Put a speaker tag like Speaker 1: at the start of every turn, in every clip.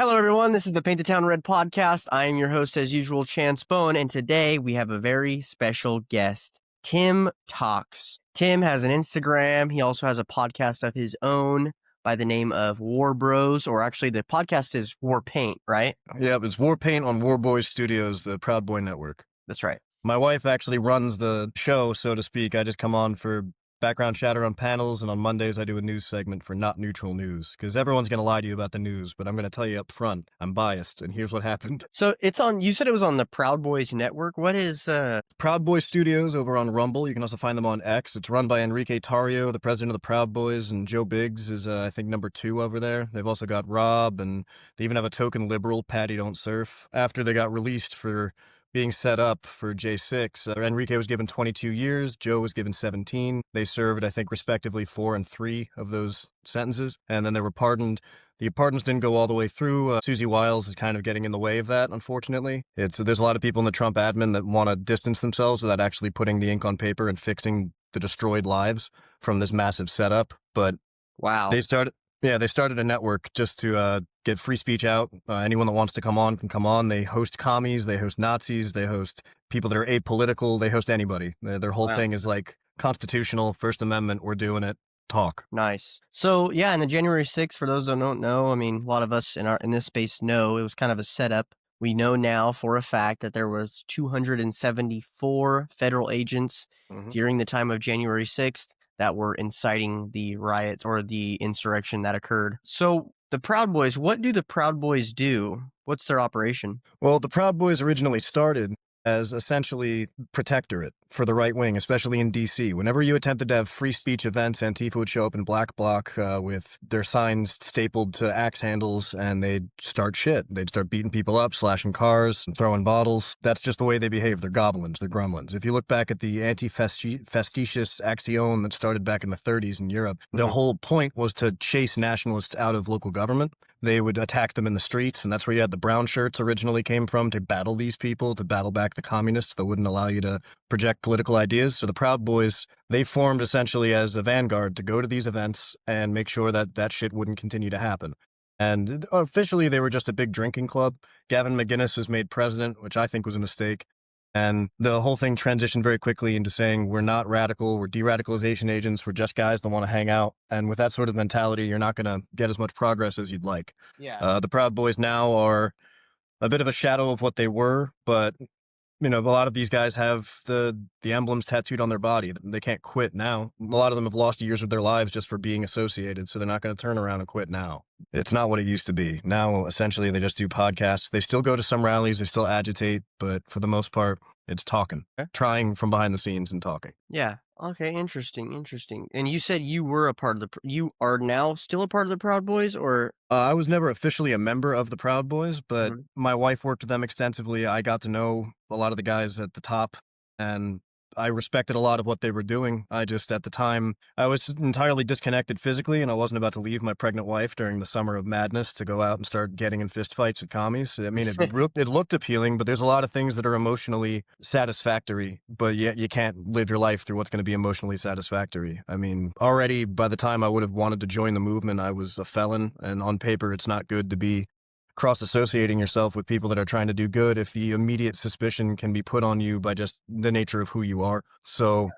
Speaker 1: Hello, everyone. This is the Paint the Town Red podcast. I am your host, as usual, Chance Bone, and today we have a very special guest, Tim Talks. Tim has an Instagram. He also has a podcast of his own by the name of War Bros, or actually, the podcast is War Paint, right?
Speaker 2: Yeah, it's War Paint on War Boys Studios, the Proud Boy Network.
Speaker 1: That's right.
Speaker 2: My wife actually runs the show, so to speak. I just come on for background chatter on panels, and on Mondays I do a news segment for Not Neutral News, because everyone's going to lie to you about the news, but I'm going to tell you up front, I'm biased, and here's what happened.
Speaker 1: So it's on, you said it was on the Proud Boys Network. What is,
Speaker 2: Proud Boy Studios over on Rumble. You can also find them on X. It's run by Enrique Tarrio, the president of the Proud Boys, and Joe Biggs is, I think, number 2 over there. They've also got Rob, and they even have a token liberal, Patty Don't Surf. After they got released for being set up for J6, Enrique was given 22 years, Joe was given 17. They served, I think, respectively 4 and 3 of those sentences, and then they were pardoned. The pardons didn't go all the way through. Susie Wiles is kind of getting in the way of that, unfortunately. There's a lot of people in the Trump admin that want to distance themselves without actually putting the ink on paper and fixing the destroyed lives from this massive setup. But
Speaker 1: wow.
Speaker 2: they started a network just to get free speech out. Anyone that wants to come on can come on. They host commies, they host Nazis, they host people that are apolitical, they host anybody. Their whole thing is like constitutional, First Amendment, we're doing it. Talk.
Speaker 1: Nice. So yeah, in the January 6th, for those that don't know, I mean, a lot of us in this space know it was kind of a setup. We know now for a fact that there was 274 federal agents during the time of January 6th that were inciting the riots or the insurrection that occurred. So the Proud Boys, what do the Proud Boys do? What's their operation?
Speaker 2: Well, the Proud Boys originally started as essentially protectorate for the right wing, especially in D.C. Whenever you attempted to have free speech events, Antifa would show up in black bloc with their signs stapled to axe handles, and they'd start shit. They'd start beating people up, slashing cars, and throwing bottles. That's just the way they behave. They're goblins. They're gremlins. If you look back at the anti-facetious axiom that started back in the 30s in Europe, the whole point was to chase nationalists out of local government. They would attack them in the streets, and that's where you had the brown shirts originally came from, to battle these people, to battle back the communists that wouldn't allow you to project political ideas. So the Proud Boys, they formed essentially as a vanguard to go to these events and make sure that that shit wouldn't continue to happen. And officially, they were just a big drinking club. Gavin McInnes was made president, which I think was a mistake. And the whole thing transitioned very quickly into saying, we're not radical, we're de-radicalization agents, we're just guys that want to hang out. And with that sort of mentality, you're not going to get as much progress as you'd like.
Speaker 1: Yeah.
Speaker 2: The Proud Boys now are a bit of a shadow of what they were, but a lot of these guys have the emblems tattooed on their body. They can't quit now. A lot of them have lost years of their lives just for being associated, so they're not going to turn around and quit now. It's not what it used to be. Now, essentially, they just do podcasts. They still go to some rallies. They still agitate, but for the most part, it's talking, trying from behind the scenes and talking.
Speaker 1: Yeah. Okay. Interesting. And you said you were a part of you are now still a part of the Proud Boys, or?
Speaker 2: I was never officially a member of the Proud Boys, but my wife worked with them extensively. I got to know a lot of the guys at the top, and I respected a lot of what they were doing. I just, at the time, I was entirely disconnected physically, and I wasn't about to leave my pregnant wife during the summer of madness to go out and start getting in fistfights with commies. I mean, it looked appealing, but there's a lot of things that are emotionally satisfactory, but yet you can't live your life through what's going to be emotionally satisfactory. I mean, already by the time I would have wanted to join the movement, I was a felon, and on paper, it's not good to be cross-associating yourself with people that are trying to do good if the immediate suspicion can be put on you by just the nature of who you are. So,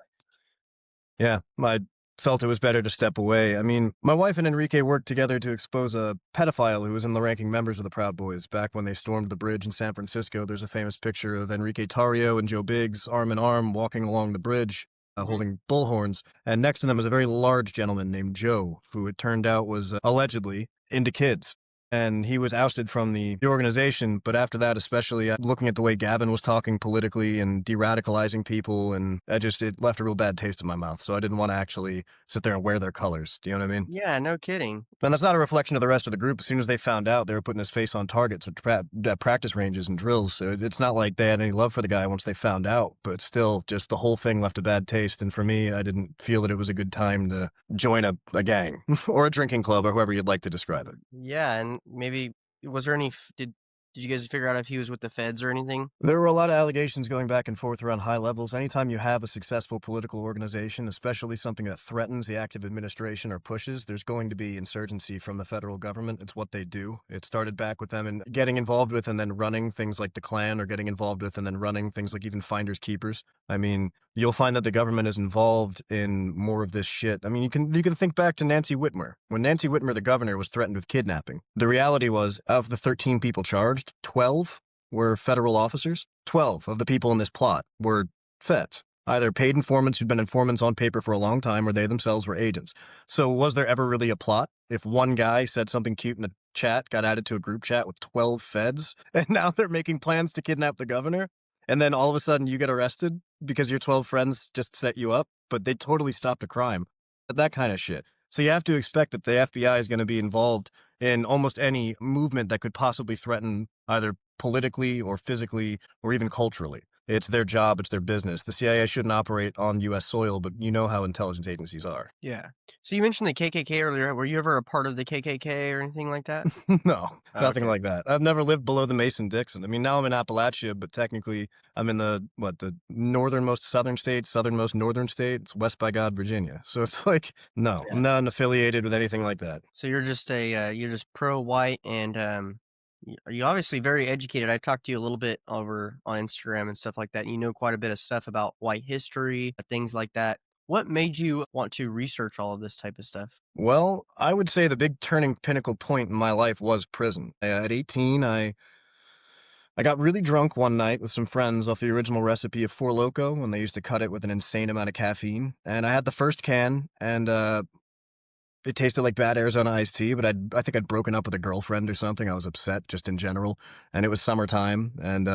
Speaker 2: yeah, I felt it was better to step away. I mean, my wife and Enrique worked together to expose a pedophile who was in the ranking members of the Proud Boys. Back when they stormed the bridge in San Francisco, there's a famous picture of Enrique Tarrio and Joe Biggs arm in arm walking along the bridge, holding bullhorns. And next to them was a very large gentleman named Joe, who it turned out was allegedly into kids. And he was ousted from the organization. But after that, especially looking at the way Gavin was talking politically and de-radicalizing people, and it left a real bad taste in my mouth. So I didn't want to actually sit there and wear their colors. Do you know what I mean?
Speaker 1: Yeah, no kidding.
Speaker 2: And that's not a reflection of the rest of the group. As soon as they found out, they were putting his face on targets at practice ranges and drills. So it's not like they had any love for the guy once they found out. But still, just the whole thing left a bad taste. And for me, I didn't feel that it was a good time to join a gang or a drinking club or however you'd like to describe it.
Speaker 1: Yeah, and maybe was there any Did you guys figure out if he was with the feds or anything?
Speaker 2: There were a lot of allegations going back and forth around high levels. Anytime you have a successful political organization, especially something that threatens the active administration or pushes, there's going to be insurgency from the federal government. It's what they do. It started back with them and getting involved with and then running things like the Klan, or getting involved with and then running things like even finders keepers. I mean, you'll find that the government is involved in more of this shit. I mean, you can think back to Nancy Whitmer. When Nancy Whitmer, the governor, was threatened with kidnapping, the reality was, of the 13 people charged, 12 were federal officers. 12 of the people in this plot were feds, either paid informants who'd been informants on paper for a long time, or they themselves were agents. So was there ever really a plot? If one guy said something cute in a chat, got added to a group chat with 12 feds, and now they're making plans to kidnap the governor, and then all of a sudden you get arrested because your 12 friends just set you up, but they totally stopped a crime. That kind of shit. So you have to expect that the FBI is going to be involved in almost any movement that could possibly threaten either politically or physically or even culturally. It's their job. It's their business. The CIA shouldn't operate on U.S. soil, but you know how intelligence agencies are.
Speaker 1: Yeah. So you mentioned the KKK earlier. Were you ever a part of the KKK or anything like that?
Speaker 2: No,
Speaker 1: Oh,
Speaker 2: nothing
Speaker 1: okay.
Speaker 2: like that. I've never lived below the Mason-Dixon. I mean, now I'm in Appalachia, but technically I'm in the northernmost southern state, southernmost northern state. It's West by God, Virginia. So it's like, no,
Speaker 1: Yeah.
Speaker 2: I'm not affiliated with anything like that.
Speaker 1: So you're just pro-white and you're obviously very educated. I talked to you a little bit over on Instagram and stuff like that. And you know quite a bit of stuff about white history, things like that. What made you want to research all of this type of stuff?
Speaker 2: Well, I would say the big turning pinnacle point in my life was prison. At 18, I got really drunk one night with some friends off the original recipe of Four Loko when they used to cut it with an insane amount of caffeine. And I had the first can, and it tasted like bad Arizona iced tea, but I think I'd broken up with a girlfriend or something. I was upset just in general, and it was summertime, and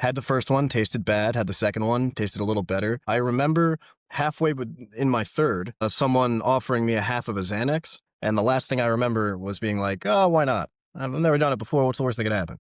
Speaker 2: had the first one, tasted bad. Had the second one, tasted a little better. I remember in my third, someone offering me a half of a Xanax, and the last thing I remember was being like, "Oh, why not? I've never done it before. What's the worst that could happen?"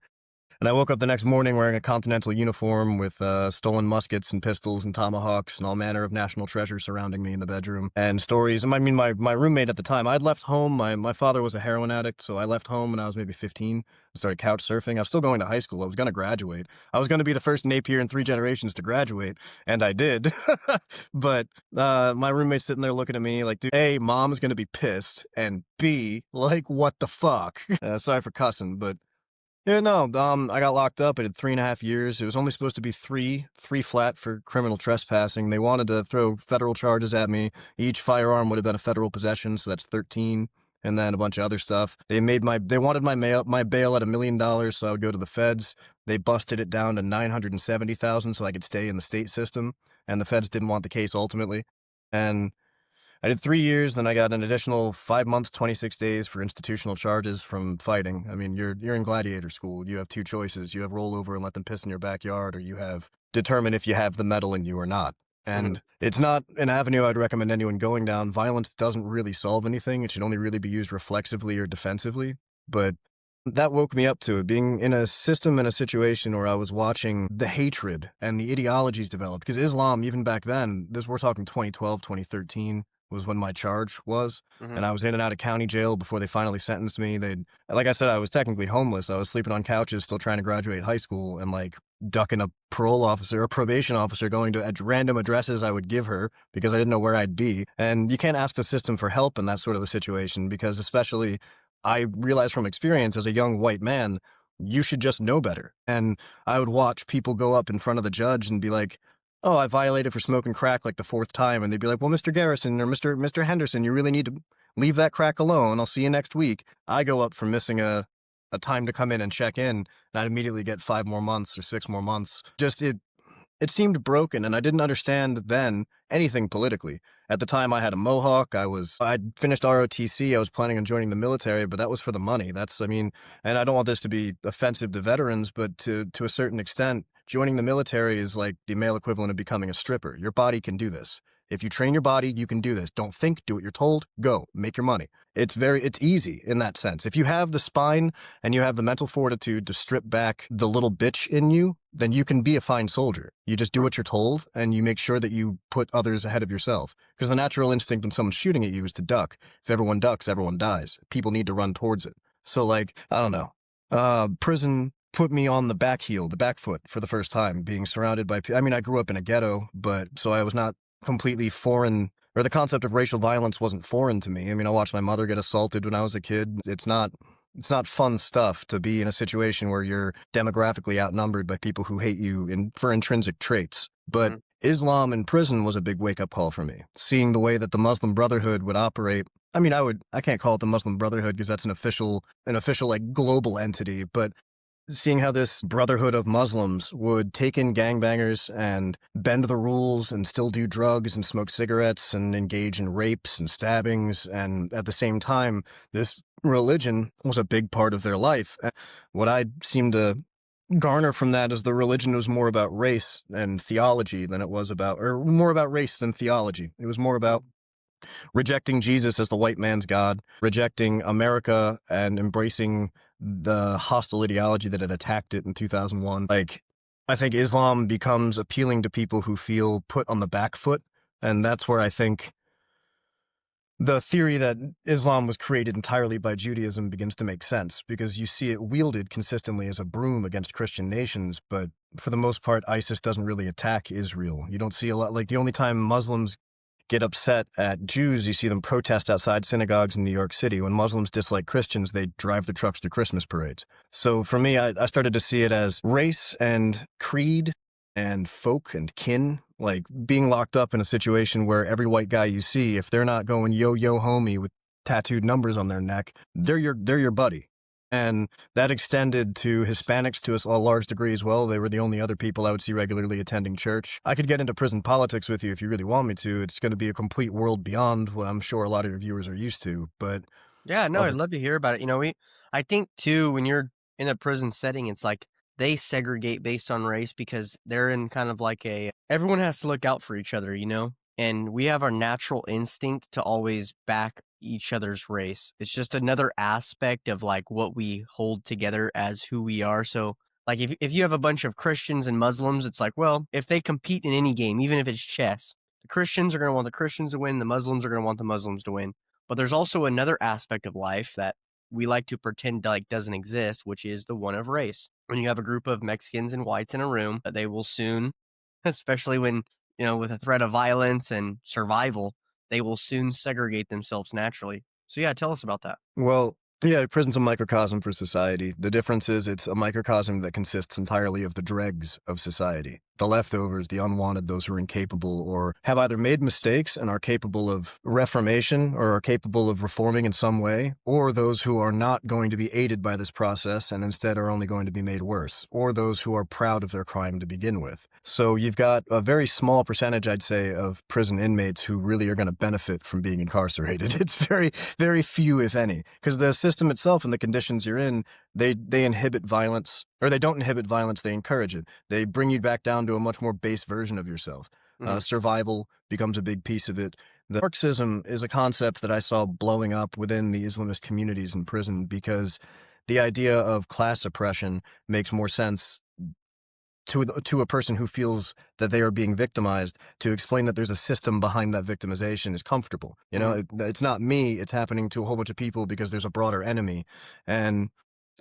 Speaker 2: And I woke up the next morning wearing a Continental uniform with stolen muskets and pistols and tomahawks and all manner of national treasures surrounding me in the bedroom and stories. I mean, my roommate at the time, I'd left home. My father was a heroin addict, so I left home when I was maybe 15 and started couch surfing. I was still going to high school. I was going to graduate. I was going to be the first Napier in 3 generations to graduate, and I did. But my roommate's sitting there looking at me like, dude, A, mom's going to be pissed, and B, like, what the fuck? Sorry for cussing, but yeah, no, I got locked up. I did 3.5 years. It was only supposed to be three flat for criminal trespassing. They wanted to throw federal charges at me. Each firearm would have been a federal possession, so that's 13, and then a bunch of other stuff. They wanted my bail at $1 million, so I would go to the feds. They busted it down to 970,000, so I could stay in the state system, and the feds didn't want the case ultimately. And I did 3 years, then I got an additional 5 months, 26 days for institutional charges from fighting. I mean, you're in gladiator school. You have two choices. You have roll over and let them piss in your backyard, or you have determine if you have the metal in you or not.
Speaker 1: Mhm.
Speaker 2: And it's not an avenue I'd recommend anyone going down. Violence doesn't really solve anything. It should only really be used reflexively or defensively. But that woke me up to it, being in a system and a situation where I was watching the hatred and the ideologies develop. Because Islam, even back then, we're talking 2012, 2013, was when my charge was. And
Speaker 1: Mhm.
Speaker 2: I was in and out of county jail before they finally sentenced me. Like I said, I was technically homeless. I was sleeping on couches, still trying to graduate high school, and like ducking a parole officer or probation officer going to random addresses I would give her because I didn't know where I'd be. And you can't ask the system for help in that sort of a situation, because especially I realized from experience as a young white man, you should just know better. And I would watch people go up in front of the judge and be like, "Oh, I violated for smoking crack like the fourth time." And they'd be like, "Well, Mr. Garrison or Mr. Henderson, you really need to leave that crack alone. I'll see you next week." I go up for missing a time to come in and check in, and I'd immediately get 5 more months or 6 more months. Just it seemed broken, and I didn't understand then anything politically. At the time, I had a mohawk. I'd finished ROTC. I was planning on joining the military, but that was for the money. I mean, and I don't want this to be offensive to veterans, but to a certain extent, joining the military is like the male equivalent of becoming a stripper. Your body can do this. If you train your body, you can do this. Don't think, do what you're told, go, make your money. It's easy in that sense. If you have the spine and you have the mental fortitude to strip back the little bitch in you, then you can be a fine soldier. You just do what you're told, and you make sure that you put others ahead of yourself. Because the natural instinct when someone's shooting at you is to duck. If everyone ducks, everyone dies. People need to run towards it. So, like, I don't know. Prison put me on the back foot for the first time, being surrounded by I mean, I grew up in a ghetto, but so I was not completely foreign, or the concept of racial violence wasn't foreign to me. I mean, I watched my mother get assaulted when I was a kid. It's not fun stuff to be in a situation where you're demographically outnumbered by people who hate you for intrinsic traits. But
Speaker 1: Mhm.
Speaker 2: Islam in prison was a big wake-up call for me. Seeing the way that the Muslim Brotherhood would operate. I mean, I can't call it the Muslim Brotherhood because that's an official like global entity, but seeing how this brotherhood of Muslims would take in gangbangers and bend the rules and still do drugs and smoke cigarettes and engage in rapes and stabbings. And at the same time, this religion was a big part of their life. What I seemed to garner from that is the religion was more about race and theology than it was about, or more about race than theology. It was more about rejecting Jesus as the white man's God, rejecting America and embracing the hostile ideology that had attacked it in 2001. Like, I think Islam becomes appealing to people who feel put on the back foot. And that's where I think the theory that Islam was created entirely by Judaism begins to make sense, because you see it wielded consistently as a broom against Christian nations. But for the most part, ISIS doesn't really attack Israel. You don't see a lot, like the only time Muslims get upset at Jews, you see them protest outside synagogues in New York City. When Muslims dislike Christians, they drive the trucks to Christmas parades. So for me, I started to see it as race and creed and folk and kin, like being locked up in a situation where every white guy you see, if they're not going yo yo homie with tattooed numbers on their neck, they're your buddy. And that extended to Hispanics to a large degree as well. They were the only other people I would see regularly attending church. I could get into prison politics with you if you really want me to. It's going to be a complete world beyond what I'm sure a lot of your viewers are used to. But
Speaker 1: Yeah, no, I'd
Speaker 2: of
Speaker 1: love to hear about it. I think too, when you're in a prison setting, it's like they segregate based on race because they're in kind of like everyone has to look out for each other, and we have our natural instinct to always back each other's race. It's just another aspect of like what we hold together as who we are. So, like, if you have a bunch of Christians and Muslims, it's like, well, if they compete in any game, even if it's chess, the Christians are going to want the Christians to win, the Muslims are going to want the Muslims to win. But there's also another aspect of life that we like to pretend like doesn't exist, which is the one of race. When you have a group of Mexicans and whites in a room, they will soon, especially when, with a threat of violence and survival, they will soon segregate themselves naturally. So yeah, tell us about that.
Speaker 2: Well, yeah, prison's a microcosm for society. The difference is it's a microcosm that consists entirely of the dregs of society. The leftovers, the unwanted, those who are incapable or have either made mistakes and are capable of reformation or are capable of reforming in some way, or those who are not going to be aided by this process and instead are only going to be made worse, or those who are proud of their crime to begin with. So you've got a very small percentage, I'd say, of prison inmates who really are going to benefit from being incarcerated. It's very, very few, if any, because the system itself and the conditions you're in, they inhibit violence, or they don't inhibit violence, they encourage it. They bring you back down to a much more base version of yourself.
Speaker 1: Hmm.
Speaker 2: Survival becomes a big piece of it. The Marxism is a concept that I saw blowing up within the Islamist communities in prison, because the idea of class oppression makes more sense to a person who feels that they are being victimized. To explain that there's a system behind that victimization is comfortable.
Speaker 1: Hmm.
Speaker 2: It's not me, it's happening to a whole bunch of people because there's a broader enemy. And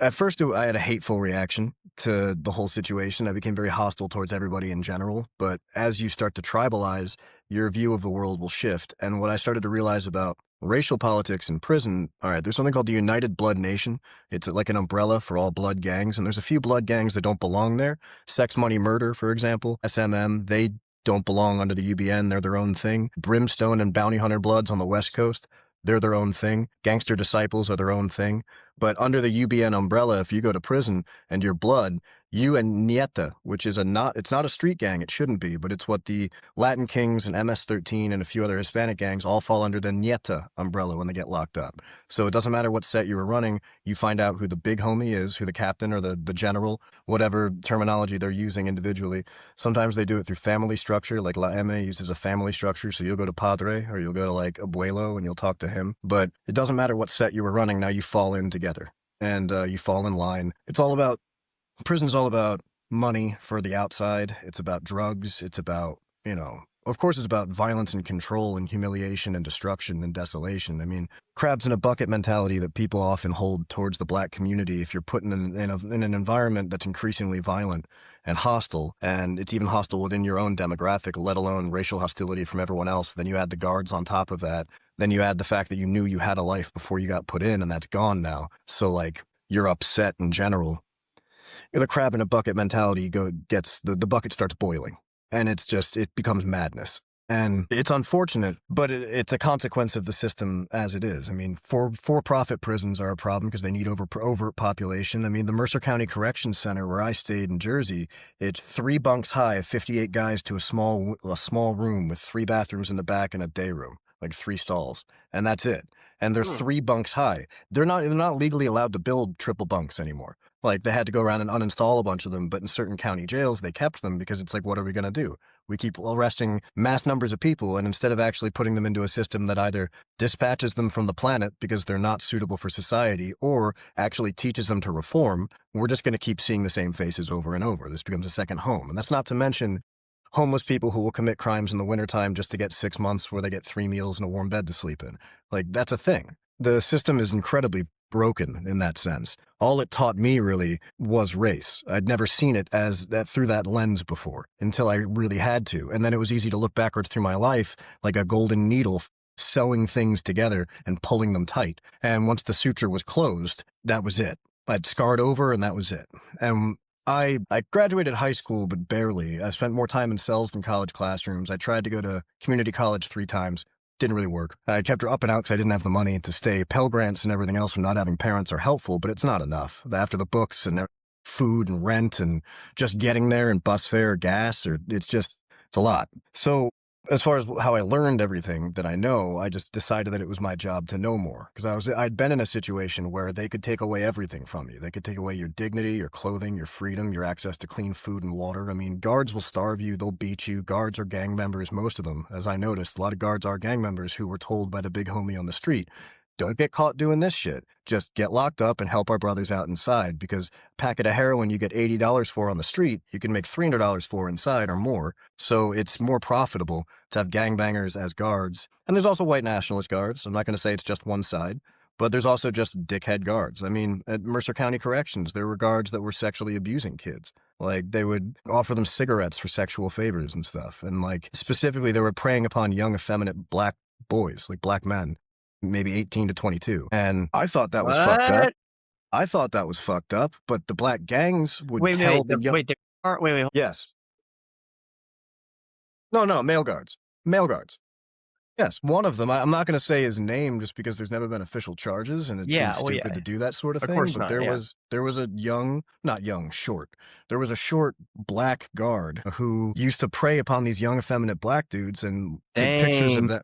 Speaker 2: at first, I had a hateful reaction to the whole situation. I became very hostile towards everybody in general. But as you start to tribalize, your view of the world will shift. And what I started to realize about racial politics in prison, all right, there's something called the United Blood Nation. It's like an umbrella for all blood gangs. And there's a few blood gangs that don't belong there. Sex, Money, Murder, for example, SMM, they don't belong under the UBN. They're their own thing. Brimstone and Bounty Hunter Bloods on the West Coast, they're their own thing. Gangster Disciples are their own thing. But under the UBN umbrella, if you go to prison and you're blood, you and Nieta, which is it's not a street gang, it shouldn't be, but it's what the Latin Kings and MS-13 and a few other Hispanic gangs all fall under the Nieta umbrella when they get locked up. So it doesn't matter what set you were running, you find out who the big homie is, who the captain or the general, whatever terminology they're using individually. Sometimes they do it through family structure, like La M uses a family structure, so you'll go to Padre or you'll go to like Abuelo and you'll talk to him. But it doesn't matter what set you were running, now you fall in together and you fall in line. Prison's all about money for the outside. It's about drugs. It's about, Of course, it's about violence and control and humiliation and destruction and desolation. I mean, crabs in a bucket mentality that people often hold towards the black community if you're put in an environment that's increasingly violent and hostile, and it's even hostile within your own demographic, let alone racial hostility from everyone else. Then you add the guards on top of that. Then you add the fact that you knew you had a life before you got put in, and that's gone now. So, like, you're upset in general. The crab in a bucket mentality gets the bucket starts boiling, and it becomes madness. And it's unfortunate, but it's a consequence of the system as it is. I mean, for-profit prisons are a problem because they need overpopulation. I mean, the Mercer County Correction Center, where I stayed in Jersey, it's 3 bunks high, 58 guys to a small room with 3 bathrooms in the back and a day room, like 3 stalls, and that's it. And they're 3 bunks high. They're not legally allowed to build triple bunks anymore. Like, they had to go around and uninstall a bunch of them, but in certain county jails, they kept them because it's like, what are we going to do? We keep arresting mass numbers of people, and instead of actually putting them into a system that either dispatches them from the planet because they're not suitable for society or actually teaches them to reform, we're just going to keep seeing the same faces over and over. This becomes a second home. And that's not to mention homeless people who will commit crimes in the wintertime just to get 6 months where they get 3 meals and a warm bed to sleep in. Like, that's a thing. The system is incredibly broken in that sense. All it taught me really was race. I'd never seen it as that through that lens before until I really had to. And then it was easy to look backwards through my life like a golden needle sewing things together and pulling them tight. And once the suture was closed, that was it. I'd scarred over and that was it. And I graduated high school, but barely. I spent more time in cells than college classrooms. I tried to go to community college 3 times. Didn't really work. I kept her up and out because I didn't have the money to stay. Pell Grants and everything else from not having parents are helpful, but it's not enough. After the books and food and rent and just getting there and bus fare, gas, it's a lot. So as far as how I learned everything that I know, I just decided that it was my job to know more because I'd been in a situation where they could take away everything from you. They could take away your dignity, your clothing, your freedom, your access to clean food and water. I mean, guards will starve you. They'll beat you. Guards are gang members, most of them. As I noticed, a lot of guards are gang members who were told by the big homie on the street, don't get caught doing this shit. Just get locked up and help our brothers out inside because a packet of heroin you get $80 for on the street, you can make $300 for inside or more. So it's more profitable to have gangbangers as guards. And there's also white nationalist guards. I'm not going to say it's just one side, but there's also just dickhead guards. I mean, at Mercer County Corrections, there were guards that were sexually abusing kids. Like, they would offer them cigarettes for sexual favors and stuff. And, like, specifically, they were preying upon young, effeminate black boys, like black men, maybe 18 to 22. And I thought that was fucked up.
Speaker 1: What?
Speaker 2: I thought that was fucked up, but the black gangs would
Speaker 1: Wait,
Speaker 2: tell
Speaker 1: wait,
Speaker 2: the
Speaker 1: the
Speaker 2: young...
Speaker 1: wait, there are wait,
Speaker 2: Yes. No, male guards. Male guards. Yes, one of them. I'm not going to say his name just because there's never been official charges, and it seems
Speaker 1: yeah, well,
Speaker 2: stupid
Speaker 1: yeah,
Speaker 2: to do that sort of
Speaker 1: of
Speaker 2: thing.
Speaker 1: course
Speaker 2: But
Speaker 1: not, yeah.
Speaker 2: there was a short. There was a short black guard who used to prey upon these young effeminate black dudes and take pictures of
Speaker 1: Dang.
Speaker 2: them.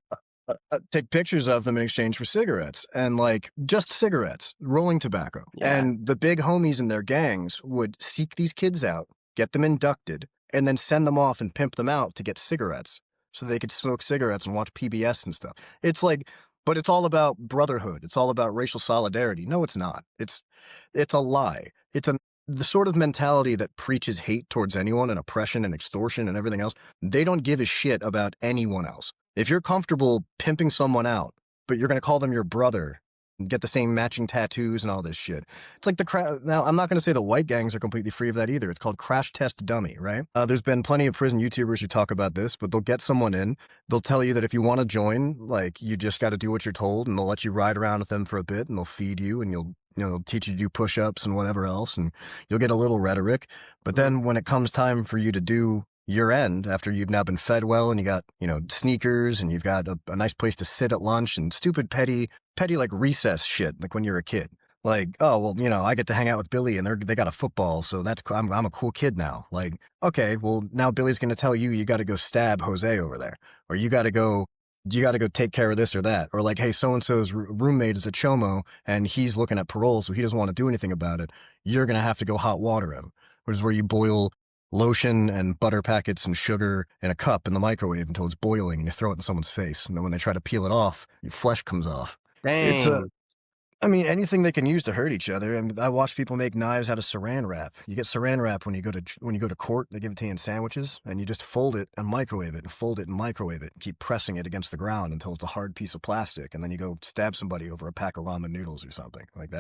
Speaker 2: Take pictures of them in exchange for cigarettes and like just cigarettes, rolling tobacco.
Speaker 1: Yeah.
Speaker 2: And the big homies in their gangs would seek these kids out, get them inducted, and then send them off and pimp them out to get cigarettes so they could smoke cigarettes and watch PBS and stuff. It's like, but it's all about brotherhood. It's all about racial solidarity. No, it's not. It's a lie. The sort of mentality that preaches hate towards anyone and oppression and extortion and everything else. They don't give a shit about anyone else. If you're comfortable pimping someone out, but you're going to call them your brother and get the same matching tattoos and all this shit. It's like now, I'm not going to say the white gangs are completely free of that either. It's called Crash Test Dummy, right? There's been plenty of prison YouTubers who talk about this, but they'll get someone in. They'll tell you that if you want to join, like, you just got to do what you're told, and they'll let you ride around with them for a bit, and they'll feed you, and they'll teach you to do push-ups and whatever else, and you'll get a little rhetoric. But then when it comes time for you to do your end, after you've now been fed well and you got, sneakers and you've got a nice place to sit at lunch and stupid petty like recess shit, like when you're a kid. Like, oh, well, I get to hang out with Billy and they got a football, so that's cool. I'm a cool kid now. Like, okay, well, now Billy's going to tell you got to go stab Jose over there, or you got to go take care of this or that, or like, hey, so-and-so's roommate is a chomo and he's looking at parole, so he doesn't want to do anything about it. You're going to have to go hot water him, which is where you boil lotion and butter packets and sugar in a cup in the microwave until it's boiling and you throw it in someone's face. And then when they try to peel it off, your flesh comes off. It's a,
Speaker 1: Dang.
Speaker 2: I mean, anything they can use to hurt each other. I mean, I watch people make knives out of saran wrap. You get saran wrap when you go to court. They give it to you in sandwiches, and you just fold it and microwave it, and fold it and microwave it. Keep pressing it against the ground until it's a hard piece of plastic, and then you go stab somebody over a pack of ramen noodles or something. Like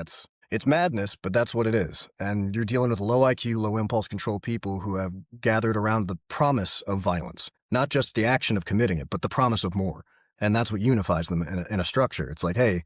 Speaker 2: it's madness, but that's what it is. And you're dealing with low IQ, low impulse control people who have gathered around the promise of violence, not just the action of committing it, but the promise of more. And that's what unifies them in a structure. It's like, hey,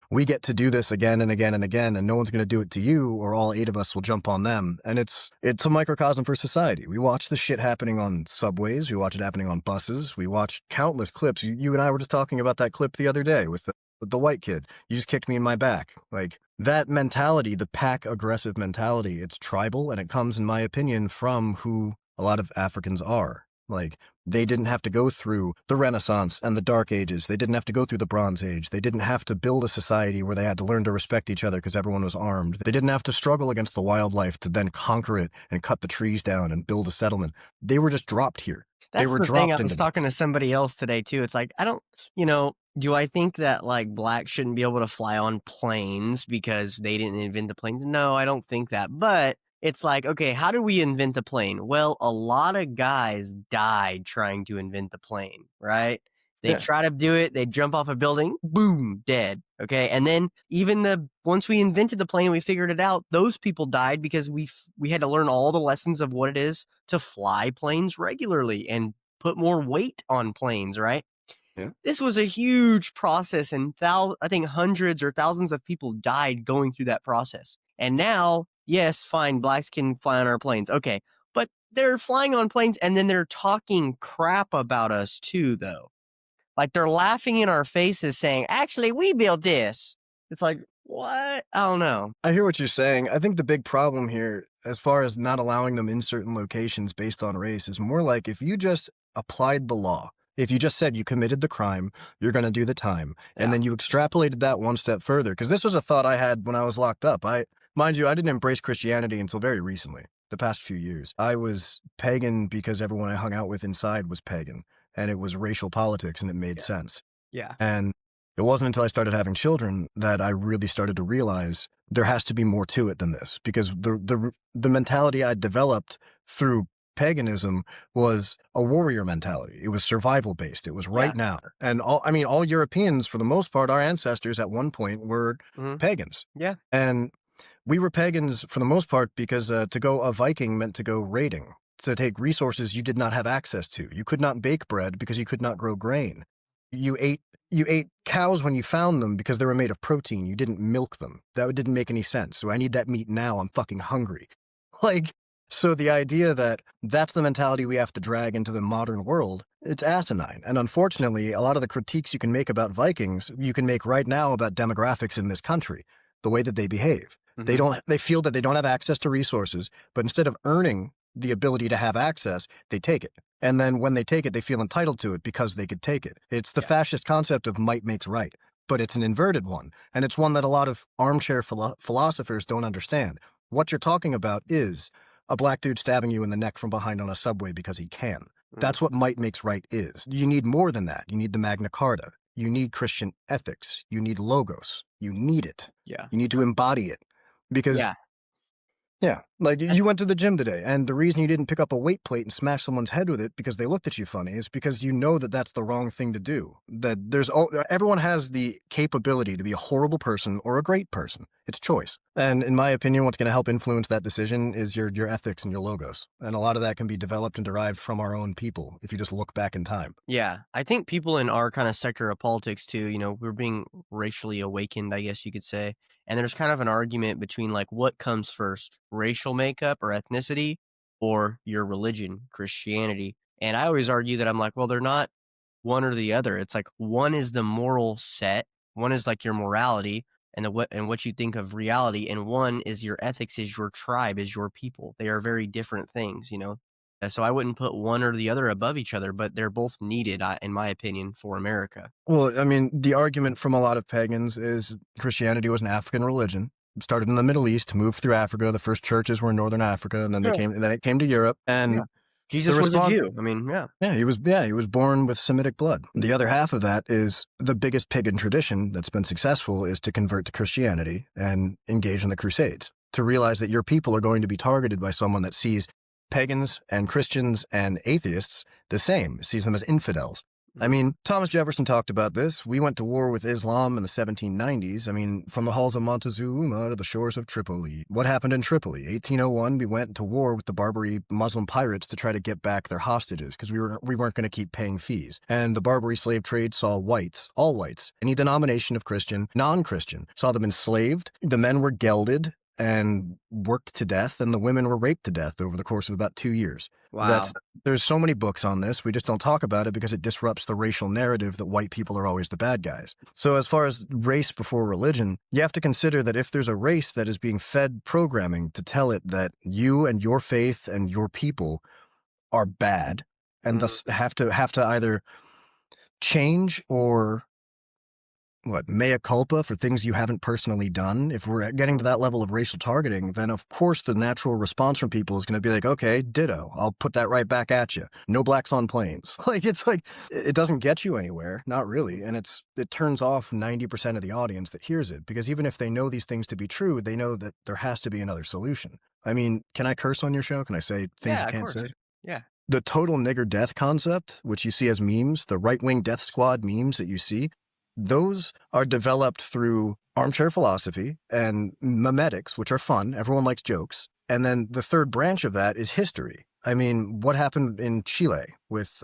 Speaker 2: we get to do this again and again and again, and no one's going to do it to you, or all 8 of us will jump on them. And it's a microcosm for society. We watch the shit happening on subways. We watch it happening on buses. We watch countless clips. You and I were just talking about that clip the other day with the white kid. You just kicked me in my back. Like, that mentality, the pack aggressive mentality, it's tribal, and it comes, in my opinion, from who a lot of Africans are. Like, they didn't have to go through the Renaissance and the Dark Ages. They didn't have to go through the Bronze Age. They didn't have to build a society where they had to learn to respect each other because everyone was armed. They didn't have to struggle against the wildlife to then conquer it and cut the trees down and build a settlement. They were just dropped here.
Speaker 1: That's
Speaker 2: They were
Speaker 1: the thing. I
Speaker 2: dropped
Speaker 1: was
Speaker 2: into
Speaker 1: talking to
Speaker 2: this.
Speaker 1: somebody else today too. It's like, I don't, do I think that like blacks shouldn't be able to fly on planes because they didn't invent the planes? No, I don't think that. But it's like, okay, how do we invent the plane? Well, a lot of guys died trying to invent the plane, right? They
Speaker 2: Yeah.
Speaker 1: try to do it, they jump off a building, boom, dead. Okay. And then even once we invented the plane, we figured it out, those people died because we had to learn all the lessons of what it is to fly planes regularly and put more weight on planes, right?
Speaker 2: Yeah.
Speaker 1: This was a huge process, and I think hundreds or thousands of people died going through that process. And now, yes, fine, blacks can fly on our planes. Okay. But they're flying on planes and then they're talking crap about us too, though. Like they're laughing in our faces saying, actually, we built this. It's like, what? I don't know.
Speaker 2: I hear what you're saying. I think the big problem here, as far as not allowing them in certain locations based on race, is more like if you just applied the law, if you just said you committed the crime, you're going to do the time, and
Speaker 1: Yeah.
Speaker 2: then you extrapolated that one step further, because this was a thought I had when I was locked up. Mind you, I didn't embrace Christianity until very recently, the past few years. I was pagan because everyone I hung out with inside was pagan, and it was racial politics, and it made
Speaker 1: Yeah.
Speaker 2: sense.
Speaker 1: Yeah.
Speaker 2: And it wasn't until I started having children that I really started to realize there has to be more to it than this, because the mentality I developed through paganism was a warrior mentality. It was survival based. It was
Speaker 1: Yeah.
Speaker 2: right now. And all Europeans, for the most part, our ancestors at one point were pagans.
Speaker 1: Yeah.
Speaker 2: And we were pagans for the most part because to go a Viking meant to go raiding, to take resources you did not have access to. You could not bake bread because you could not grow grain. You ate cows when you found them because they were made of protein. You didn't milk them. That didn't make any sense. So I need that meat now. I'm fucking hungry. Like, so the idea that that's the mentality we have to drag into the modern world, it's asinine. And unfortunately, a lot of the critiques you can make about Vikings, you can make right now about demographics in this country, the way that they behave. They feel that they don't have access to resources, but instead of earning the ability to have access, they take it. And then when they take it, they feel entitled to it because they could take it. It's the fascist concept of might makes right, but it's an inverted one. And it's one that a lot of armchair philosophers don't understand. What you're talking about is a black dude stabbing you in the neck from behind on a subway because he can. That's what might makes right is. You need more than that. You need the Magna Carta. You need Christian ethics. You need logos. You need it.
Speaker 1: Yeah.
Speaker 2: You need to embody it. Because
Speaker 1: Yeah.
Speaker 2: yeah, like you went to the gym today, and the reason you didn't pick up a weight plate and smash someone's head with it because they looked at you funny is because you know that that's the wrong thing to do. That everyone has the capability to be a horrible person or a great person. It's choice. And in my opinion, what's going to help influence that decision is your ethics and your logos. And a lot of that can be developed and derived from our own people if you just look back in time.
Speaker 1: Yeah. I think people in our kind of sector of politics too, we're being racially awakened, I guess you could say. And there's kind of an argument between like what comes first, racial makeup or ethnicity or your religion, Christianity. And I always argue that I'm like, well, they're not one or the other. It's like one is the moral set, one is like your morality and what you think of reality, and one is your ethics, is your tribe, is your people. They are very different things. So I wouldn't put one or the other above each other, but they're both needed, in my opinion, for America.
Speaker 2: Well, I mean, the argument from a lot of pagans is Christianity was an African religion. It started in the Middle East, moved through Africa. The first churches were in Northern Africa, and then
Speaker 1: Yeah.
Speaker 2: then it came to Europe. And
Speaker 1: Yeah. Jesus was a Jew. I mean, yeah.
Speaker 2: Yeah, he was born with Semitic blood. The other half of that is the biggest pagan tradition that's been successful is to convert to Christianity and engage in the Crusades. To realize that your people are going to be targeted by someone that sees pagans and Christians and atheists the same, sees them as infidels. I mean, Thomas Jefferson talked about this. We went to war with Islam in the 1790s. I mean, from the halls of Montezuma to the shores of Tripoli. What happened in Tripoli? 1801, we went to war with the Barbary Muslim pirates to try to get back their hostages because we weren't going to keep paying fees. And the Barbary slave trade saw whites, all whites, any denomination of Christian, non-Christian, saw them enslaved. The men were gelded and worked to death, and the women were raped to death over the course of about 2 years.
Speaker 1: Wow.
Speaker 2: There's so many books on this. We just don't talk about it because it disrupts the racial narrative that white people are always the bad guys. So as far as race before religion, you have to consider that if there's a race that is being fed programming to tell it that you and your faith and your people are bad and thus have to either change or mea culpa for things you haven't personally done. If we're getting to that level of racial targeting, then of course the natural response from people is going to be like, okay, ditto. I'll put that right back at you. No blacks on planes. It doesn't get you anywhere. Not really. And it turns off 90% of the audience that hears it, because even if they know these things to be true, they know that there has to be another solution. I mean, can I curse on your show? Can I say things you can't say?
Speaker 1: Yeah.
Speaker 2: The total nigger death concept, which you see as memes, the right-wing death squad memes that you see, those are developed through armchair philosophy and memetics, which are fun. Everyone likes jokes. And then the third branch of that is history. I mean, what happened in Chile with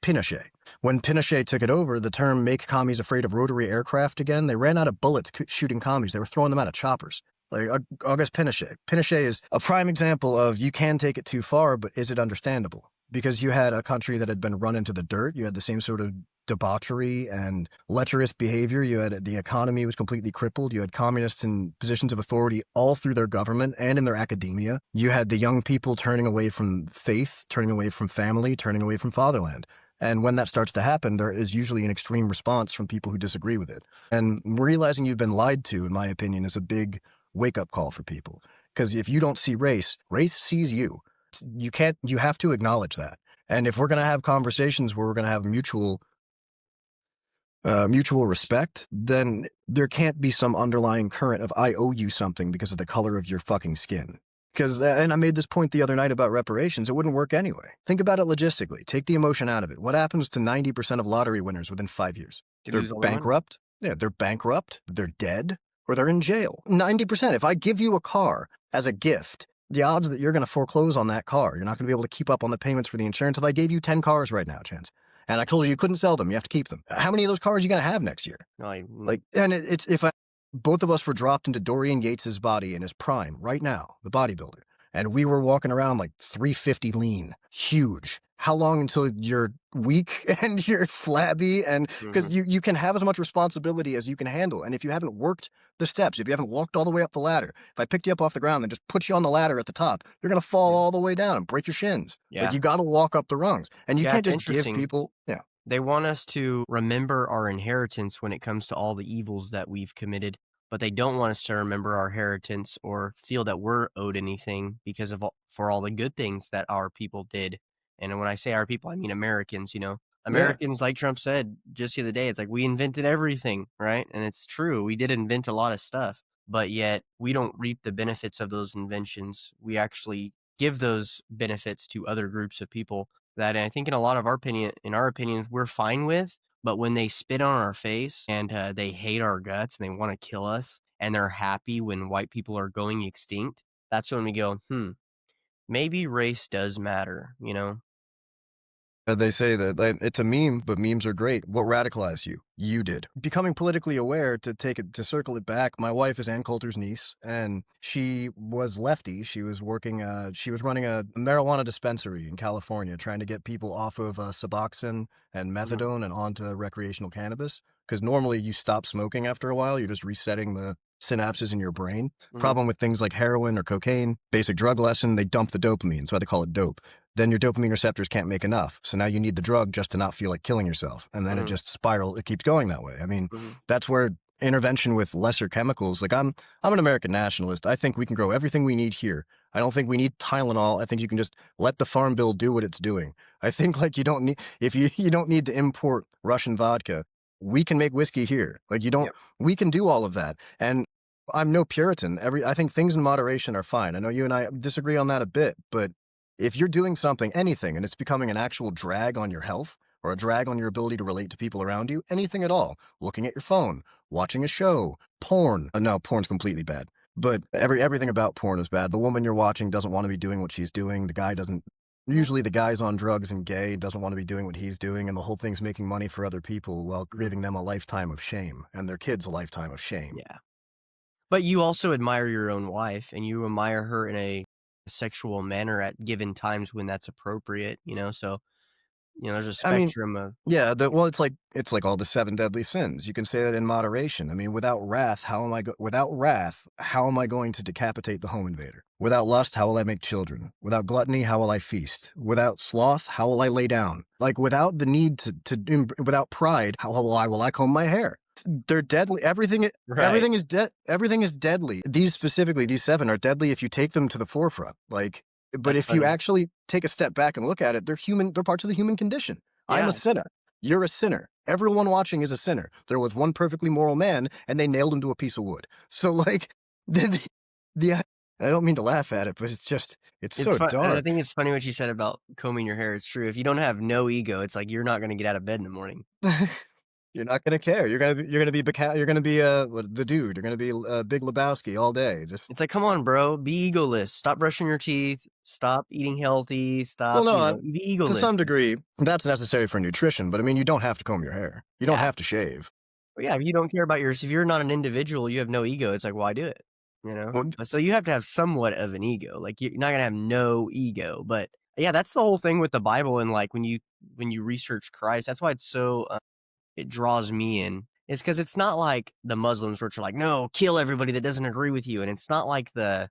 Speaker 2: Pinochet? When Pinochet took it over, the term make commies afraid of rotary aircraft again, they ran out of bullets shooting commies. They were throwing them out of choppers. Like August Pinochet. Pinochet is a prime example of you can take it too far, but is it understandable? Because you had a country that had been run into the dirt. You had the same sort of debauchery and lecherous behavior. You had the economy was completely crippled. You had communists in positions of authority all through their government and in their academia. You had the young people turning away from faith, turning away from family, turning away from fatherland. And when that starts to happen, there is usually an extreme response from people who disagree with it. And realizing you've been lied to, in my opinion, is a big wake-up call for people. Because if you don't see race, race sees you. You have to acknowledge that. And if we're going to have conversations where we're going to have mutual respect, then there can't be some underlying current of I owe you something because of the color of your fucking skin. Because, and I made this point the other night about reparations, it wouldn't work anyway. Think about it logistically. Take the emotion out of it. What happens to 90% of lottery winners within 5 years? They're bankrupt. Yeah, they're bankrupt. They're dead. Or they're in jail. 90%. If I give you a car as a gift, the odds that you're going to foreclose on that car, you're not going to be able to keep up on the payments for the insurance. If I gave you 10 cars right now, Chance, and I told you couldn't sell them, you have to keep them. How many of those cars are you going to have next year? It's if both of us were dropped into Dorian Yates's body in his prime right now, the bodybuilder, and we were walking around like 350 lean, huge. How long until you're weak and you're flabby? And because you can have as much responsibility as you can handle. And if you haven't worked the steps, if you haven't walked all the way up the ladder, if I picked you up off the ground and just put you on the ladder at the top, you're going to fall all the way down and break your shins.
Speaker 1: Yeah.
Speaker 2: Like you got to walk up the rungs, and you can't just give people. Yeah.
Speaker 1: They want us to remember our inheritance when it comes to all the evils that we've committed, but they don't want us to remember our inheritance or feel that we're owed anything because of for all the good things that our people did. And when I say our people, I mean Americans, Americans, like Trump said just the other day, it's like we invented everything, right? And it's true. We did invent a lot of stuff, but yet we don't reap the benefits of those inventions. We actually give those benefits to other groups of people that I think in our opinions, we're fine with. But when they spit on our face and they hate our guts and they want to kill us and they're happy when white people are going extinct, that's when we go, maybe race does matter,
Speaker 2: They say that it's a meme, but memes are great. What radicalized you? You did. Becoming politically aware, to circle it back, my wife is Ann Coulter's niece, and she was lefty. She was running a marijuana dispensary in California, trying to get people off of Suboxone and methadone and onto recreational cannabis. Because normally you stop smoking after a while, you're just resetting the synapses in your brain. Problem with things like heroin or cocaine, basic drug lesson, they dump the dopamine. That's why they call it dope. Then your dopamine receptors can't make enough. So now you need the drug just to not feel like killing yourself. And then it just it keeps going that way. I mean, that's where intervention with lesser chemicals, like I'm an American nationalist. I think we can grow everything we need here I don't think we need Tylenol. I think you can just let the Farm Bill do what it's doing. I think like you don't need if you don't need to import Russian vodka. We can make whiskey here. Like you don't
Speaker 1: Yep.
Speaker 2: we can do all of that. And I'm no Puritan. I think things in moderation are fine. I know you and I disagree on that a bit, but if you're doing something, anything, and it's becoming an actual drag on your health or a drag on your ability to relate to people around you, anything at all, looking at your phone, watching a show, porn. No, porn's completely bad. But everything about porn is bad. The woman you're watching doesn't want to be doing what she's doing. The guy doesn't. Usually, the guy's on drugs and gay, doesn't want to be doing what he's doing, and the whole thing's making money for other people while giving them a lifetime of shame and their kids a lifetime of shame.
Speaker 1: Yeah. But you also admire your own wife, and you admire her in a sexual manner at given times when that's appropriate, so, there's a
Speaker 2: I mean,
Speaker 1: spectrum of
Speaker 2: yeah, well, it's like all the 7 deadly sins. You can say that in moderation. I mean, without wrath, how am I going to decapitate the home invader? Without lust, how will I make children? Without gluttony, how will I feast? Without sloth, how will I lay down? Like without the need without pride, how will I comb my hair? They're deadly.
Speaker 1: Right.
Speaker 2: Everything is deadly. These 7 are deadly if you take them to the forefront. Like, but
Speaker 1: That's
Speaker 2: if you
Speaker 1: funny.
Speaker 2: actually take a step back and look at it, they're human. They're parts of the human condition. I'm a
Speaker 1: Yeah.
Speaker 2: sinner. You're a sinner. Everyone watching is a sinner. There was one perfectly moral man, and they nailed him to a piece of wood. So, like, the I don't mean to laugh at it, but it's
Speaker 1: It's
Speaker 2: so
Speaker 1: fun and I
Speaker 2: dark.
Speaker 1: think it's funny what you said about combing your hair, it's true. If you don't have no ego, it's like you're not gonna get out of bed in the morning.
Speaker 2: You're not gonna care. You're gonna be the dude. You're gonna be Big Lebowski all day. Just
Speaker 1: It's like, "Come on, bro, be egoless. Stop brushing your teeth. Stop eating healthy.
Speaker 2: well,
Speaker 1: Stop,
Speaker 2: no,
Speaker 1: be
Speaker 2: to
Speaker 1: egoless."
Speaker 2: some degree that's necessary for nutrition, but I mean, you don't have to comb your hair. You don't
Speaker 1: Yeah.
Speaker 2: have to shave.
Speaker 1: Well, yeah, if you don't care about if you're not an individual, you have no ego, it's like, "Why do it?" You know?
Speaker 2: Well,
Speaker 1: So you have to have somewhat of an ego, like, you're not gonna have no ego, but, yeah, that's the whole thing with the Bible and, like, when you research Christ, that's why it's so, it draws me in, is because it's not like the Muslims which are like, "No, kill everybody that doesn't agree with you," and it's not like the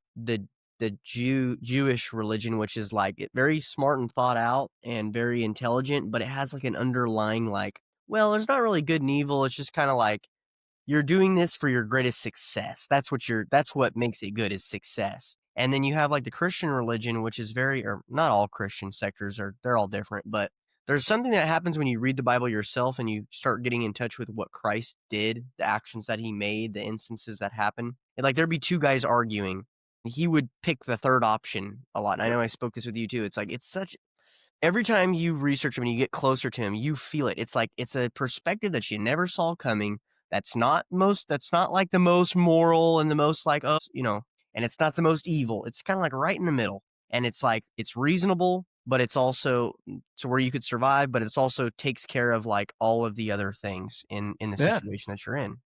Speaker 1: Jewish religion, which is, like, very smart and thought out and very intelligent, but it has, like, an underlying, like, well, there's not really good and evil, it's just kinda like you're doing this for your greatest success. That's what makes it good is success. And then you have like the Christian religion, which is or not all Christian sectors they're all different, but there's something that happens when you read the Bible yourself and you start getting in touch with what Christ did, the actions that he made, the instances that happen. And like there'd be two guys arguing. He would pick the third option a lot. And I
Speaker 2: yep.
Speaker 1: know I spoke this with you too. It's like it's such every time you research him and you get closer to him, you feel it. It's like it's a perspective that you never saw coming. That's not like the most moral and the most like, and it's not the most evil. It's kind of like right in the middle. And it's like it's reasonable, but it's also to where you could survive, but it's also takes care of like all of the other things in the
Speaker 2: Yeah.
Speaker 1: situation that you're in.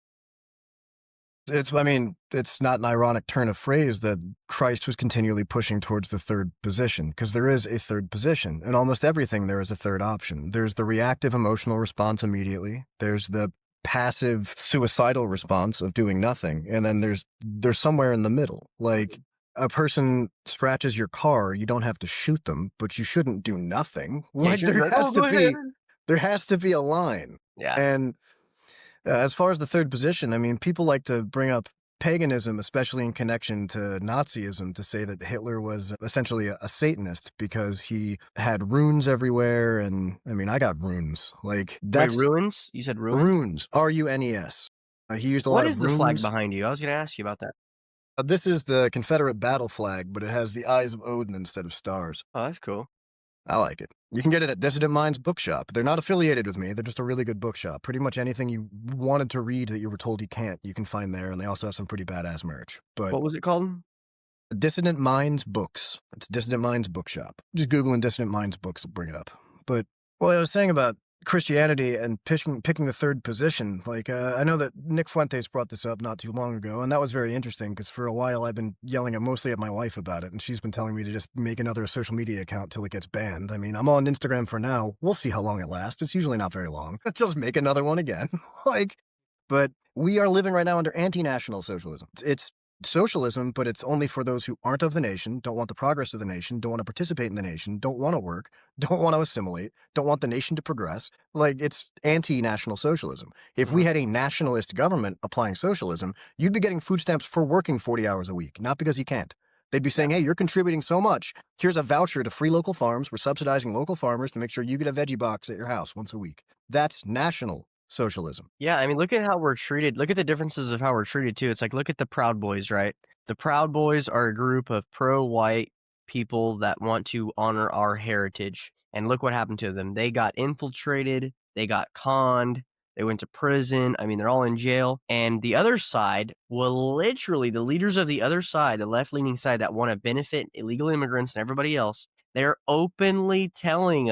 Speaker 2: I mean, it's not an ironic turn of phrase that Christ was continually pushing towards the third position, because there is a third position. In almost everything, there is a third option. There's the reactive emotional response immediately. There's the passive suicidal response of doing nothing. And then there's somewhere in the middle. Like a person scratches your car, you don't have to shoot them, but you shouldn't do nothing.
Speaker 1: Yeah,
Speaker 2: Like
Speaker 1: sure. You're like, oh, go ahead.
Speaker 2: there has to be a line.
Speaker 1: Yeah.
Speaker 2: And as far as the third position, I mean, people like to bring up paganism, especially in connection to Nazism, to say that Hitler was essentially a Satanist because he had runes everywhere. And I mean, I got runes. Like,
Speaker 1: Wait,
Speaker 2: that's
Speaker 1: ruins? You said ruins?
Speaker 2: runes, RUNES. He used a
Speaker 1: What
Speaker 2: lot
Speaker 1: is
Speaker 2: of
Speaker 1: the flag
Speaker 2: runes.
Speaker 1: behind you? I was going to ask you about that.
Speaker 2: This is the Confederate battle flag, but it has the eyes of Odin instead of stars.
Speaker 1: Oh, that's cool.
Speaker 2: I like it. You can get it at Dissident Minds Bookshop. They're not affiliated with me. They're just a really good bookshop. Pretty much anything you wanted to read that you were told you can't, you can find there. And they also have some pretty badass merch. But
Speaker 1: What was it called?
Speaker 2: Dissident Minds Books. It's Dissident Minds Bookshop. Just Googling Dissident Minds Books will bring it up. But what I was saying about Christianity and picking the third position, like I know that Nick Fuentes brought this up not too long ago, and that was very interesting because for a while I've been yelling mostly at my wife about it, and she's been telling me to just make another social media account till it gets banned. I mean, I'm on Instagram for now. We'll see how long it lasts. It's usually not very long. Just make another one again. like, but we are living right now under anti-national socialism. It's socialism, but it's only for those who aren't of the nation, don't want the progress of the nation, don't want to participate in the nation, don't want to work, don't want to assimilate, don't want the nation to progress. Like, it's anti-national socialism. If we
Speaker 1: Mhm.
Speaker 2: had a nationalist government applying socialism, you'd be getting food stamps for working 40 hours a week, not because you can't. They'd be saying, hey, you're contributing so much. Here's a voucher to free local farms. We're subsidizing local farmers to make sure you get a veggie box at your house once a week. That's national socialism.
Speaker 1: Yeah, I mean, look at how we're treated. Look at the differences of how we're treated too. It's like, look at the Proud Boys, right? The Proud Boys are a group of pro-white people that want to honor our heritage. And look what happened to them. They got infiltrated, they got conned, they went to prison. I mean, they're all in jail. And the other side, well, literally, the leaders of the other side, the left-leaning side that want to benefit illegal immigrants and everybody else, they're openly telling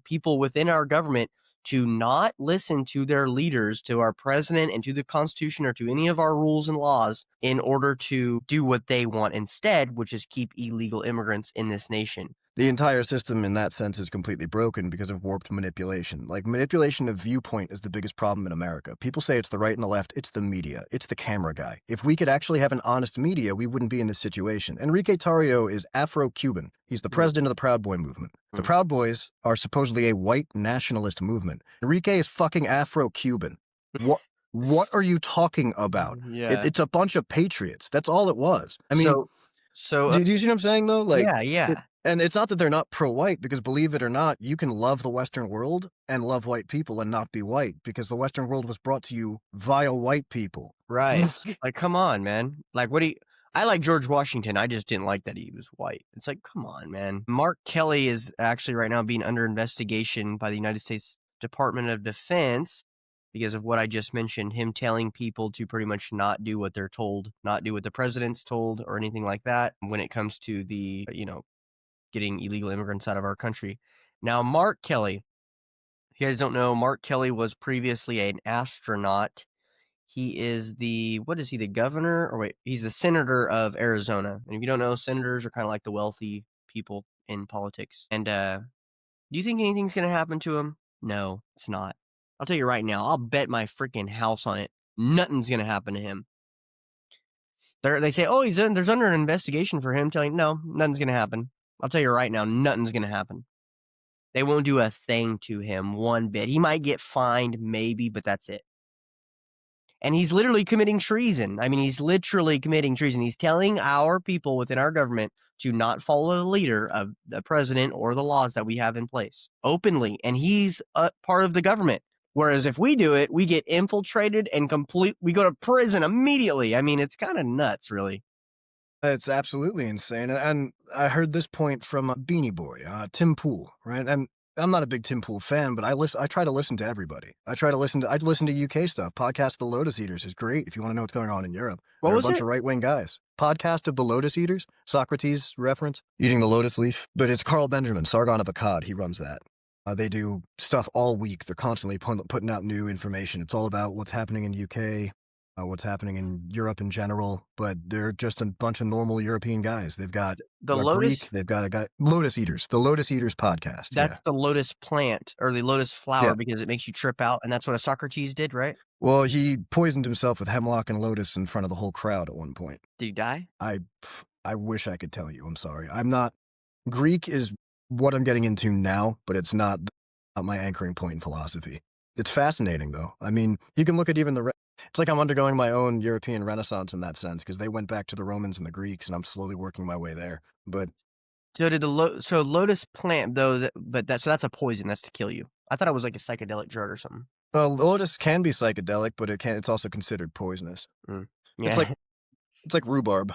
Speaker 1: people within our government to not listen to their leaders, to our president and to the Constitution or to any of our rules and laws in order to do what they want instead, which is keep illegal immigrants in this nation.
Speaker 2: The entire system in that sense is completely broken because of warped manipulation. Like, manipulation of viewpoint is the biggest problem in America. People say it's the right and the left. It's the media. It's the camera guy. If we could actually have an honest media, we wouldn't be in this situation. Enrique Tarrio is Afro-Cuban. He's the president of the Proud Boy movement. The Proud Boys are supposedly a white nationalist movement. Enrique is fucking Afro-Cuban. What are you talking about?
Speaker 1: Yeah.
Speaker 2: It's a bunch of patriots. That's all it was. I mean, do you see what I'm saying, though? Like,
Speaker 1: yeah.
Speaker 2: And it's not that they're not pro-white, because believe it or not, you can love the Western world and love white people and not be white, because the Western world was brought to you via white people.
Speaker 1: Right. Like, come on, man. Like, I like George Washington. I just didn't like that he was white. It's like, come on, man. Mark Kelly is actually right now being under investigation by the United States Department of Defense because of what I just mentioned, him telling people to pretty much not do what they're told, not do what the president's told or anything like that when it comes to the, getting illegal immigrants out of our country. Now, Mark Kelly, if you guys don't know, Mark Kelly was previously an astronaut. He is the governor? Or wait, he's the senator of Arizona. And if you don't know, senators are kind of like the wealthy people in politics. And do you think anything's going to happen to him? No, it's not. I'll tell you right now, I'll bet my freaking house on it. Nothing's going to happen to him. They say, oh, there's under an investigation for him. No, nothing's going to happen. I'll tell you right now, nothing's going to happen. They won't do a thing to him one bit. He might get fined, maybe, but that's it. And he's literally committing treason. I mean, he's literally committing treason. He's telling our people within our government to not follow the leader of the president or the laws that we have in place openly. And he's a part of the government. Whereas if we do it, we get infiltrated and we go to prison immediately. I mean, it's kind of nuts, really.
Speaker 2: It's absolutely insane. And I heard this point from Beanie Boy, Tim Pool, right? And I'm not a big Tim Pool fan, but I try to listen to everybody. I listen to UK stuff. Podcast The Lotus Eaters is great if you want to know what's going on in Europe. They're a bunch of right-wing guys. Podcast of The Lotus Eaters, Socrates reference, eating the lotus leaf. But it's Carl Benjamin, Sargon of Akkad. He runs that. They do stuff all week. They're constantly putting out new information. It's all about what's happening in UK, what's happening in Europe in general, but they're just a bunch of normal European guys. They've got Greek, they've got a guy, Lotus Eaters, the Lotus Eaters podcast.
Speaker 1: That's the lotus plant or the lotus flower because it makes you trip out, and that's what a Socrates did, right?
Speaker 2: Well, he poisoned himself with hemlock and lotus in front of the whole crowd at one point.
Speaker 1: Did he die?
Speaker 2: I wish I could tell you. I'm sorry. I'm not. Greek is what I'm getting into now, but it's not my anchoring point in philosophy. It's fascinating, though. I mean, you can look at even it's like I'm undergoing my own European Renaissance in that sense, because they went back to the Romans and the Greeks, and I'm slowly working my way there. But
Speaker 1: so did lotus plant though? So that's a poison. That's to kill you. I thought it was like a psychedelic drug or something.
Speaker 2: Lotus can be psychedelic, but it's also considered poisonous. Yeah. It's like rhubarb,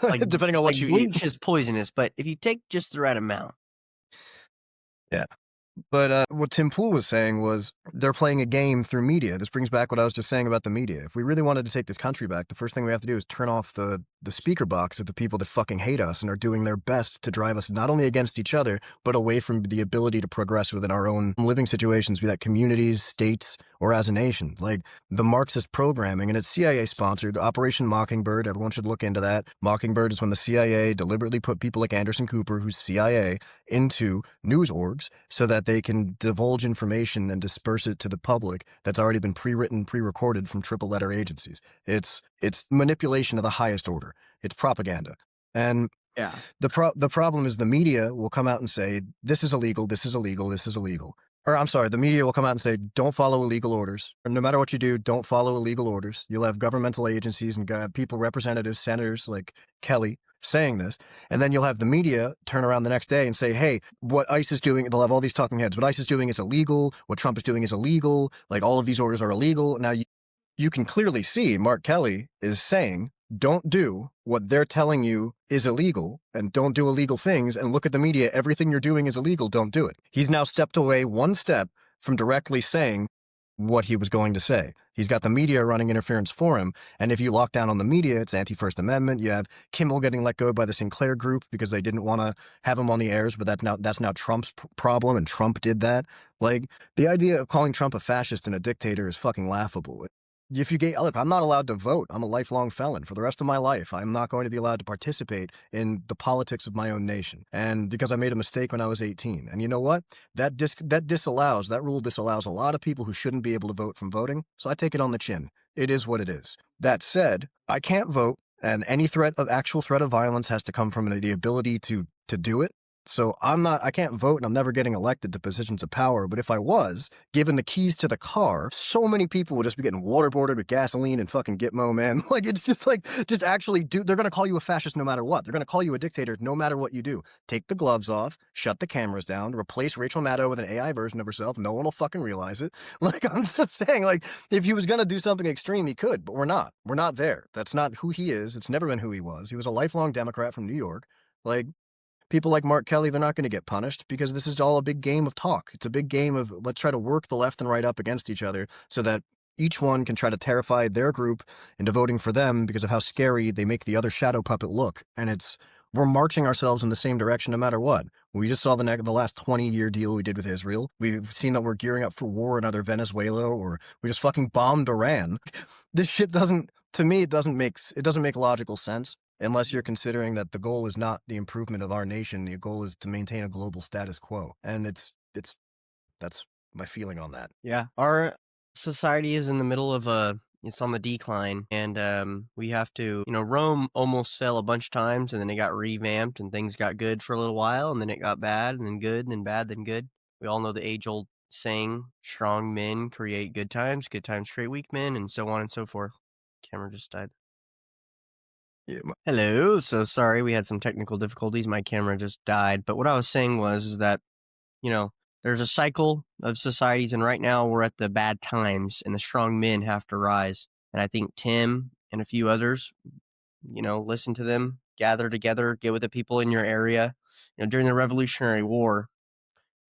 Speaker 2: depending on what you eat.
Speaker 1: Bleach is poisonous, but if you take just the right amount.
Speaker 2: Yeah. But what Tim Pool was saying was they're playing a game through media. This brings back what I was just saying about the media. If we really wanted to take this country back, the first thing we have to do is turn off the speaker box of the people that fucking hate us and are doing their best to drive us not only against each other, but away from the ability to progress within our own living situations, be that communities, states, or as a nation. Like the Marxist programming, and it's CIA-sponsored, Operation Mockingbird, everyone should look into that. Mockingbird is when the CIA deliberately put people like Anderson Cooper, who's CIA, into news orgs so that they can divulge information and disperse it to the public that's already been pre-written, pre-recorded from triple-letter agencies. It's manipulation of the highest order. It's propaganda. And the problem is the media will come out and say, this is illegal, this is illegal, this is illegal. or I'm sorry, the media will come out and say, don't follow illegal orders. Or no matter what you do, don't follow illegal orders. You'll have governmental agencies and people, representatives, senators like Kelly saying this. And then you'll have the media turn around the next day and say, hey, what ICE is doing, they'll have all these talking heads. What ICE is doing is illegal. What Trump is doing is illegal. Like all of these orders are illegal. Now, you can clearly see Mark Kelly is saying, don't do what they're telling you is illegal and don't do illegal things. And look at the media. Everything you're doing is illegal. Don't do it. He's now stepped away one step from directly saying what he was going to say. He's got the media running interference for him. And if you lock down on the media, it's anti-First Amendment. You have Kimmel getting let go by the Sinclair group because they didn't want to have him on the airs, but that's now Trump's problem, and Trump did that. Like, the idea of calling Trump a fascist and a dictator is fucking laughable. If you look, I'm not allowed to vote. I'm a lifelong felon for the rest of my life. I'm not going to be allowed to participate in the politics of my own nation. And because I made a mistake when I was 18. And you know what? That rule disallows a lot of people who shouldn't be able to vote from voting. So I take it on the chin. It is what it is. That said, I can't vote, and any actual threat of violence has to come from the ability to do it. So I can't vote, and I'm never getting elected to positions of power. But if I was given the keys to the car, so many people would just be getting waterboarded with gasoline and fucking Gitmo, man. Like, it's just actually they're going to call you a fascist no matter what. They're going to call you a dictator no matter what you do. Take the gloves off, shut the cameras down, replace Rachel Maddow with an AI version of herself. No one will fucking realize it. Like, I'm just saying, like, if he was going to do something extreme, he could, but we're not. We're not there. That's not who he is. It's never been who he was. He was a lifelong Democrat from New York. Like, people like Mark Kelly, they're not going to get punished because this is all a big game of talk. It's a big game of let's try to work the left and right up against each other so that each one can try to terrify their group into voting for them because of how scary they make the other shadow puppet look. And we're marching ourselves in the same direction no matter what. We just saw the last 20-year deal we did with Israel. We've seen that we're gearing up for war in either Venezuela, or we just fucking bombed Iran. This shit to me, it doesn't make logical sense. Unless you're considering that the goal is not the improvement of our nation, the goal is to maintain a global status quo. And that's my feeling on that.
Speaker 1: Yeah. Our society is in the middle of it's on the decline, and we have to, Rome almost fell a bunch of times, and then it got revamped, and things got good for a little while, and then it got bad, and then good, and then bad, then good. We all know the age-old saying, strong men create good times create weak men, and so on and so forth. Camera just died.
Speaker 2: Yeah.
Speaker 1: Hello. So sorry, we had some technical difficulties. My camera just died. But what I was saying is that, there's a cycle of societies, and right now we're at the bad times, and the strong men have to rise. And I think Tim and a few others, listen to them, gather together, get with the people in your area. During the Revolutionary War,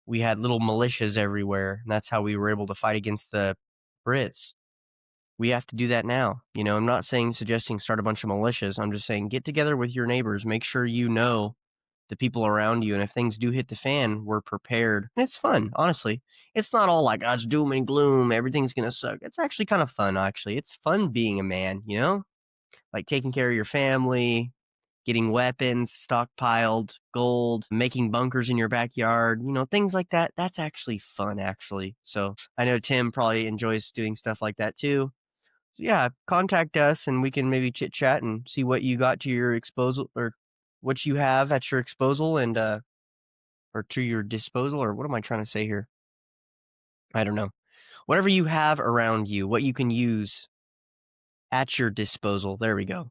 Speaker 1: we had little militias everywhere, and that's how we were able to fight against the Brits. We have to do that now. I'm not suggesting start a bunch of militias. I'm just saying get together with your neighbors. Make sure you know the people around you. And if things do hit the fan, we're prepared. And it's fun, honestly. It's not all like, it's doom and gloom. Everything's going to suck. It's actually kind of fun, actually. It's fun being a man, like taking care of your family, getting weapons stockpiled, gold, making bunkers in your backyard, things like that. That's actually fun, actually. So I know Tim probably enjoys doing stuff like that too. So yeah, contact us and we can maybe chit chat and see what you got to your disposal, or what you have at your disposal, and or to your disposal, or what am I trying to say here? I don't know. Whatever you have around you, what you can use at your disposal. There we go.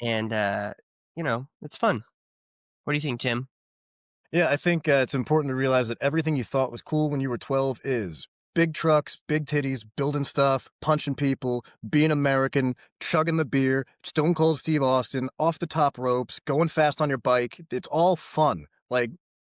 Speaker 1: And it's fun. What do you think, Tim?
Speaker 2: Yeah, I think it's important to realize that everything you thought was cool when you were 12 is big trucks, big titties, building stuff, punching people, being American, chugging the beer, Stone Cold Steve Austin, off the top ropes, going fast on your bike. It's all fun. Like,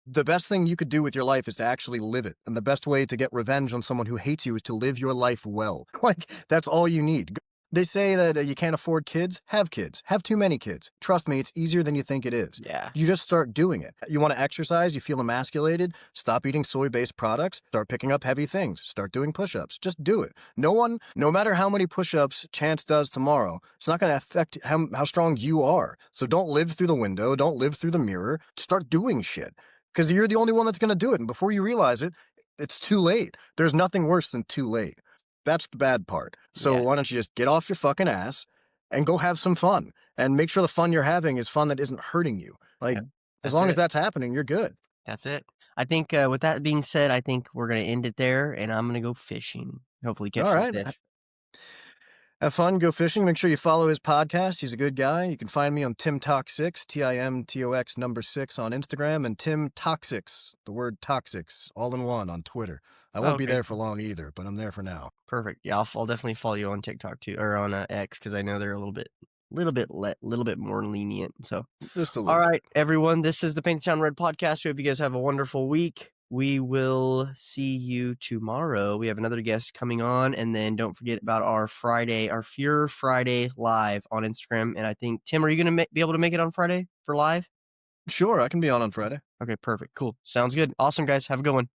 Speaker 2: the best thing you could do with your life is to actually live it. And the best way to get revenge on someone who hates you is to live your life well. Like, that's all you need. They say that you can't afford kids. Have kids. Have too many kids. Trust me, it's easier than you think it is.
Speaker 1: Yeah.
Speaker 2: You just start doing it. You want to exercise, you feel emasculated, stop eating soy-based products, start picking up heavy things, start doing push-ups. Just do it. No matter how many push-ups Chance does tomorrow, it's not going to affect how strong you are. So don't live through the window. Don't live through the mirror. Start doing shit. Because you're the only one that's going to do it. And before you realize it, it's too late. There's nothing worse than too late. That's the bad part. So why don't you just get off your fucking ass and go have some fun, and make sure the fun you're having is fun that isn't hurting you. Like, as long as that's happening, you're good.
Speaker 1: That's it. I think with that being said, I think we're gonna end it there, and I'm gonna go fishing. Hopefully, catch
Speaker 2: All
Speaker 1: some
Speaker 2: right.
Speaker 1: fish.
Speaker 2: Have fun, go fishing. Make sure you follow his podcast. He's a good guy. You can find me on Tim Talk 6, TIMTOX number 6 on Instagram, and Tim Toxics, the word toxics, all in one on Twitter. I
Speaker 1: Oh,
Speaker 2: won't be
Speaker 1: okay,
Speaker 2: there for long either, but I'm there for now.
Speaker 1: perfect. Yeah, I'll definitely follow you on TikTok too, or on X, because I know they're a little bit more lenient. So,
Speaker 2: Just a
Speaker 1: all
Speaker 2: little bit.
Speaker 1: right, everyone, this is the Paint the Town Red podcast. We hope you guys have a wonderful week. We will see you tomorrow. We have another guest coming on, and then don't forget about our Friday, our Fear Friday live on Instagram. And I think Tim, are you gonna be able to make it on Friday for live?
Speaker 2: Sure, I can be on Friday.
Speaker 1: Okay, perfect, cool, sounds good, awesome, guys. Have a good one.